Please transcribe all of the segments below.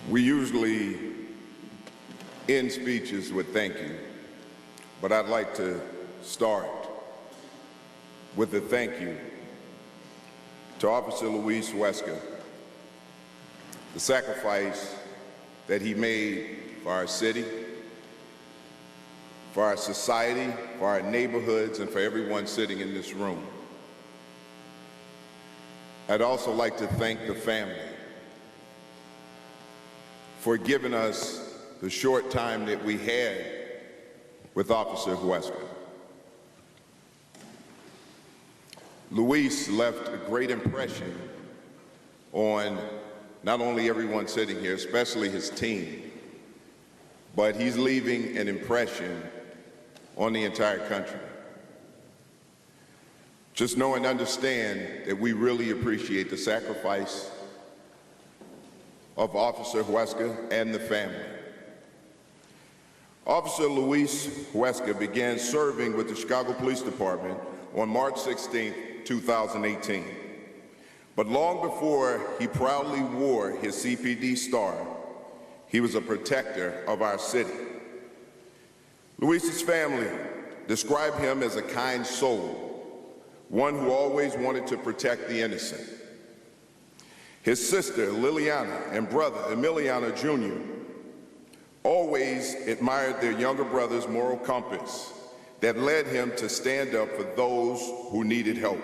We usually end speeches with thank you, but I'd like to start with a thank you to Officer Luis Huesca, the sacrifice that he made for our city, for our society, for our neighborhoods, and for everyone sitting in this room. I'd also like to thank the family for giving us the short time that we had with Officer Huesca. Luis left a great impression on not only everyone sitting here, especially his team, but he's leaving an impression on the entire country. Just know and understand that we really appreciate the sacrifice of Officer Huesca and the family. Officer Luis Huesca began serving with the Chicago Police Department on March 16, 2018. But long before he proudly wore his CPD star, he was a protector of our city. Luis's family described him as a kind soul, one who always wanted to protect the innocent. His sister, Liliana, and brother, Emiliano Jr., always admired their younger brother's moral compass that led him to stand up for those who needed help.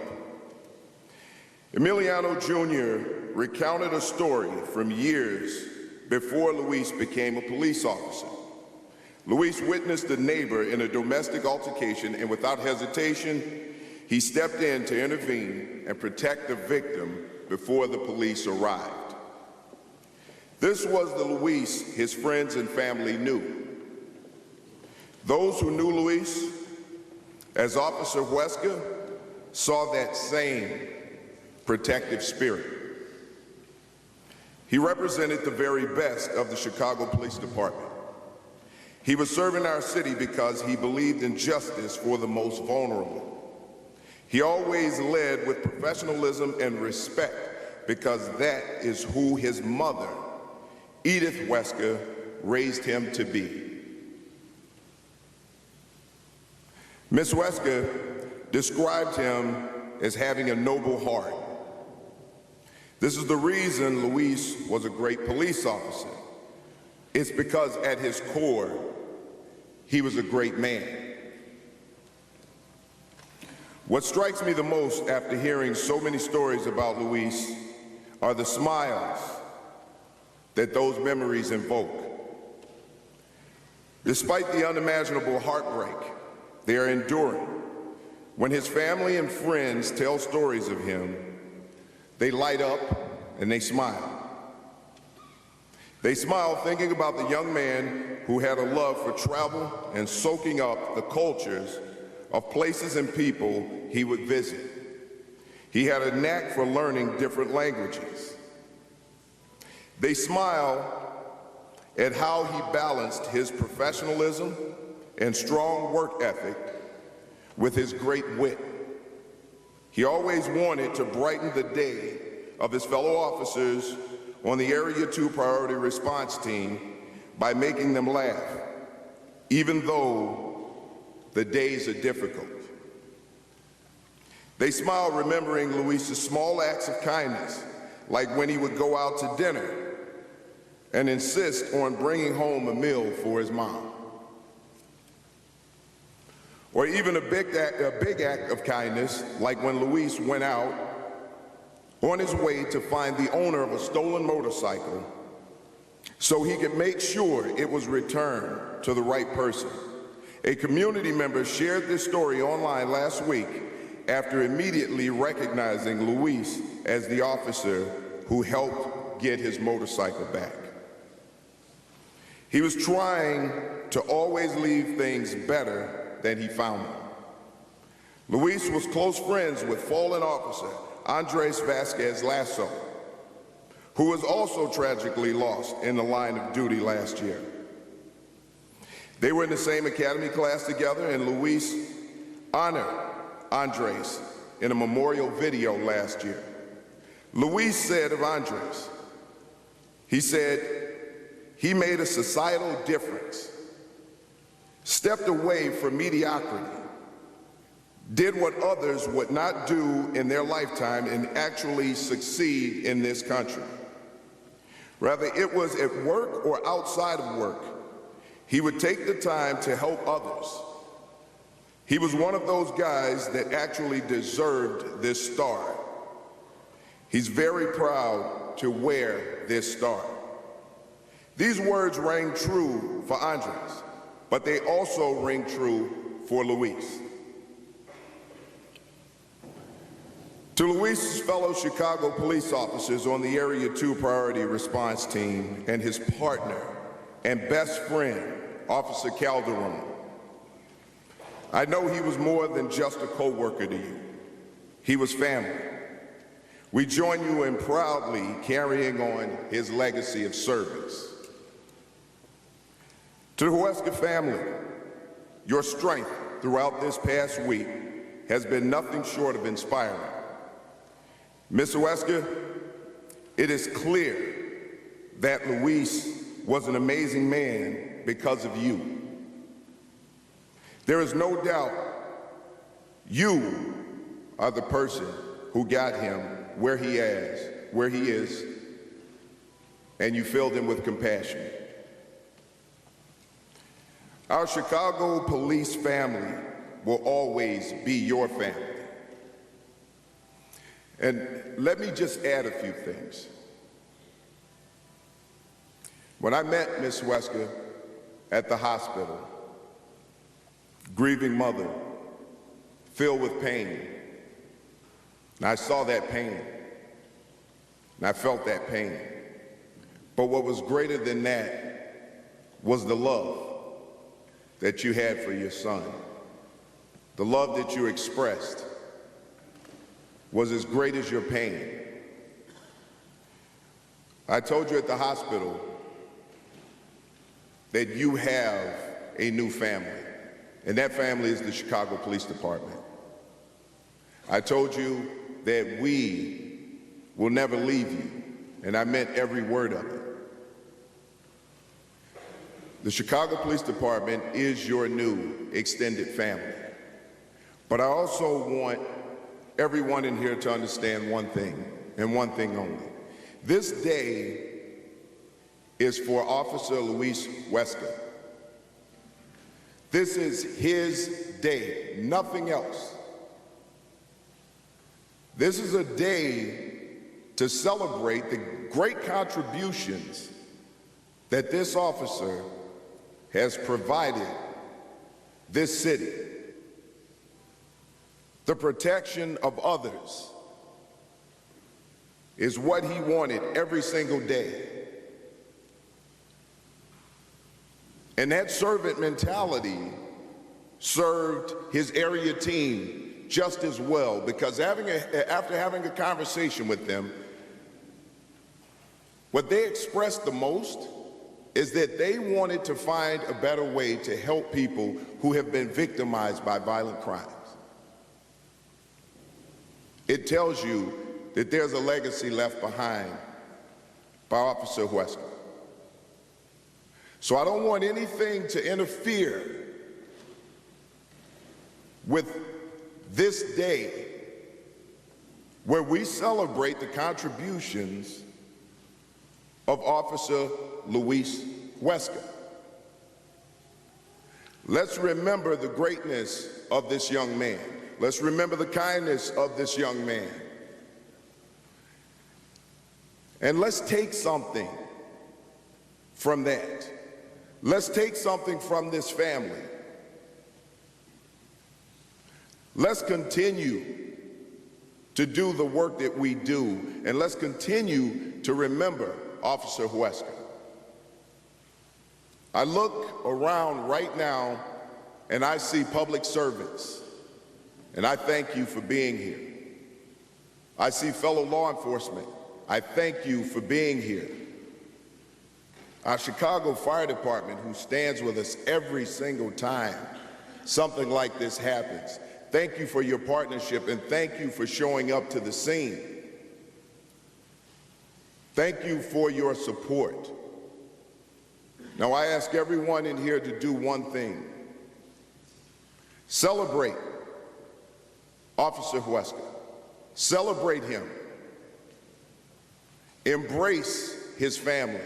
Emiliano Jr. recounted a story from years before Luis became a police officer. Luis witnessed a neighbor in a domestic altercation, and without hesitation, he stepped in to intervene and protect the victim before the police arrived. This was the Luis his friends and family knew. Those who knew Luis as Officer Huesca saw that same protective spirit. He represented the very best of the Chicago Police Department. He was serving our city because he believed in justice for the most vulnerable. He always led with professionalism and respect because that is who his mother, Edith Huesca, raised him to be. Ms. Huesca described him as having a noble heart. This is the reason Luis was a great police officer. It's because at his core, he was a great man. What strikes me the most after hearing so many stories about Luis are the smiles that those memories invoke. Despite the unimaginable heartbreak they are enduring, when his family and friends tell stories of him, they light up and they smile. They smile thinking about the young man who had a love for travel and soaking up the cultures of places and people he would visit. He had a knack for learning different languages. They smile at how he balanced his professionalism and strong work ethic with his great wit. He always wanted to brighten the day of his fellow officers on the Area 2 Priority Response Team by making them laugh, even though the days are difficult. They smile remembering Luis's small acts of kindness, like when he would go out to dinner and insist on bringing home a meal for his mom. Or even a big act of kindness, like when Luis went out on his way to find the owner of a stolen motorcycle so he could make sure it was returned to the right person. A community member shared this story online last week after immediately recognizing Luis as the officer who helped get his motorcycle back. He was trying to always leave things better than he found them. Luis was close friends with fallen officer Andres Vasquez Lasso, who was also tragically lost in the line of duty last year. They were in the same academy class together, and Luis honored Andres in a memorial video last year. Luis said of Andres, he said, He made a societal difference, stepped away from mediocrity, did what others would not do in their lifetime, and actually succeed in this country. Whether it was at work or outside of work, he would take the time to help others. He was one of those guys that actually deserved this star. He's very proud to wear this star. These words rang true for Andres, but they also ring true for Luis. To Luis's fellow Chicago police officers on the Area 2 Priority Response Team and his partner and best friend, Officer Calderon, I know he was more than just a co-worker to you. He was family. We join you in proudly carrying on his legacy of service. To the Huesca family, your strength throughout this past week has been nothing short of inspiring. Ms. Huesca, it is clear that Luis was an amazing man because of you. There is no doubt you are the person who got him where he is, and you filled him with compassion. Our Chicago police family will always be your family. And let me just add a few things. When I met Ms. Huesca at the hospital, grieving mother, filled with pain, and I saw that pain, and I felt that pain. But what was greater than that was the love that you had for your son. The love that you expressed was as great as your pain. I told you at the hospital that you have a new family, and that family is the Chicago Police Department. I told you that we will never leave you, and I meant every word of it. The Chicago Police Department is your new extended family. But I also want everyone in here to understand one thing, and one thing only. This day is for Officer Luis Huesca. This is his day, nothing else. This is a day to celebrate the great contributions that this officer has provided this city. The protection of others is what he wanted every single day. And that servant mentality served his area team just as well, because after having a conversation with them, what they expressed the most is that they wanted to find a better way to help people who have been victimized by violent crimes. It tells you that there's a legacy left behind by Officer Huesca. So I don't want anything to interfere with this day where we celebrate the contributions of Officer Luis Huesca. Let's remember the greatness of this young man. Let's remember the kindness of this young man. And let's take something from that. Let's take something from this family. Let's continue to do the work that we do, and let's continue to remember Officer Huesca. I look around right now and I see public servants, and I thank you for being here. I see fellow law enforcement. I thank you for being here. Our Chicago Fire Department, who stands with us every single time something like this happens. Thank you for your partnership, and thank you for showing up to the scene. Thank you for your support. Now, I ask everyone in here to do one thing. Celebrate Officer Huesca. Celebrate him. Embrace his family.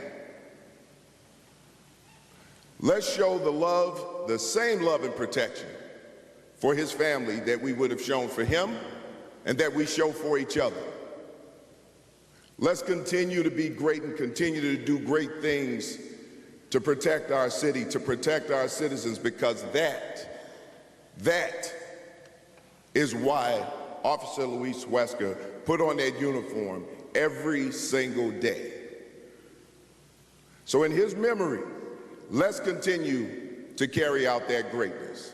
Let's show the love, the same love and protection for his family that we would have shown for him and that we show for each other. Let's continue to be great and continue to do great things to protect our city, to protect our citizens, because that is why Officer Luis Huesca put on that uniform every single day. So in his memory, let's continue to carry out that greatness.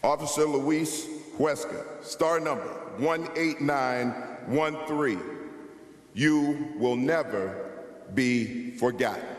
Officer Luis Huesca, star number 18913. You will never be forgotten.